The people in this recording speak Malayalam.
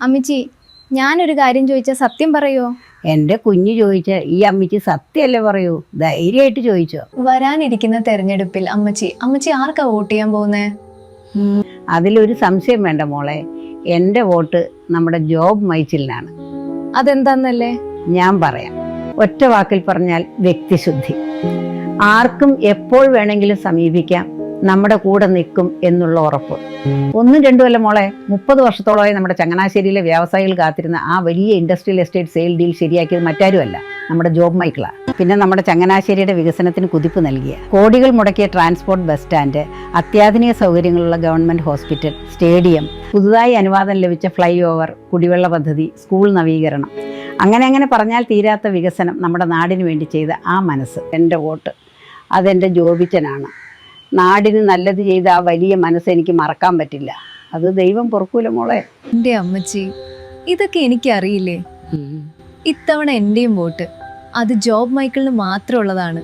അമ്മച്ചി, ഞാനൊരു കാര്യം ചോദിച്ചാൽ സത്യം പറയോ? എൻ്റെ കുഞ്ഞു ചോദിച്ച ഈ അമ്മച്ചി സത്യമല്ലേ പറയൂ, ധൈര്യമായിട്ട് ചോദിച്ചോ. വരാനിരിക്കുന്ന തെരഞ്ഞെടുപ്പിൽ അമ്മച്ചി ആർക്കാ വോട്ട് ചെയ്യാൻ പോകുന്നേ? അതിലൊരു സംശയം വേണ്ട മോളെ, എൻ്റെ വോട്ട് നമ്മുടെ ജോബ് മൈച്ചിലിനാണ്. അതെന്താന്നല്ലേ? ഞാൻ പറയാം. ഒറ്റ വാക്കിൽ പറഞ്ഞാൽ വ്യക്തിശുദ്ധി. ആർക്കും എപ്പോൾ വേണമെങ്കിലും സമീപിക്കാം, നമ്മുടെ കൂടെ നിൽക്കും എന്നുള്ള ഉറപ്പ്. ഒന്നും രണ്ടുമല്ല മോളെ, 30 വർഷത്തോളമായി നമ്മുടെ ചങ്ങനാശ്ശേരിയിലെ വ്യവസായികൾ കാത്തിരുന്ന ആ വലിയ ഇൻഡസ്ട്രിയൽ എസ്റ്റേറ്റ് സെയിൽ ഡീൽ ശരിയാക്കിയത് മറ്റാരുമല്ല, നമ്മുടെ ജോബ് മൈക്കിളാണ്. പിന്നെ നമ്മുടെ ചങ്ങനാശ്ശേരിയുടെ വികസനത്തിന് കുതിപ്പ് നൽകിയ, കോടികൾ മുടക്കിയ ട്രാൻസ്പോർട്ട് ബസ് സ്റ്റാൻഡ്, അത്യാധുനിക സൗകര്യങ്ങളുള്ള ഗവൺമെൻറ് ഹോസ്പിറ്റൽ, സ്റ്റേഡിയം, പുതുതായി അനുവാദം ലഭിച്ച ഫ്ലൈ ഓവർ, കുടിവെള്ള പദ്ധതി, സ്കൂൾ നവീകരണം, അങ്ങനെ പറഞ്ഞാൽ തീരാത്ത വികസനം നമ്മുടെ നാടിന് വേണ്ടി ചെയ്ത ആ മനസ്സ്. എൻ്റെ വോട്ട് അതെൻ്റെ ജോബിച്ചനാണ്. നാടിന് നല്ലത് ചെയ്ത ആ വലിയ മനസ്സ് എനിക്ക് മറക്കാൻ പറ്റില്ല. അത് ദൈവം പൊറുക്കൂല മോളെ. എൻ്റെ അമ്മച്ചി, ഇതൊക്കെ എനിക്കറിയില്ലേ. ഇത്തവണ എൻ്റെയും വോട്ട് അത് ജോബ് മൈക്കിളിന് മാത്രമുള്ളതാണ്.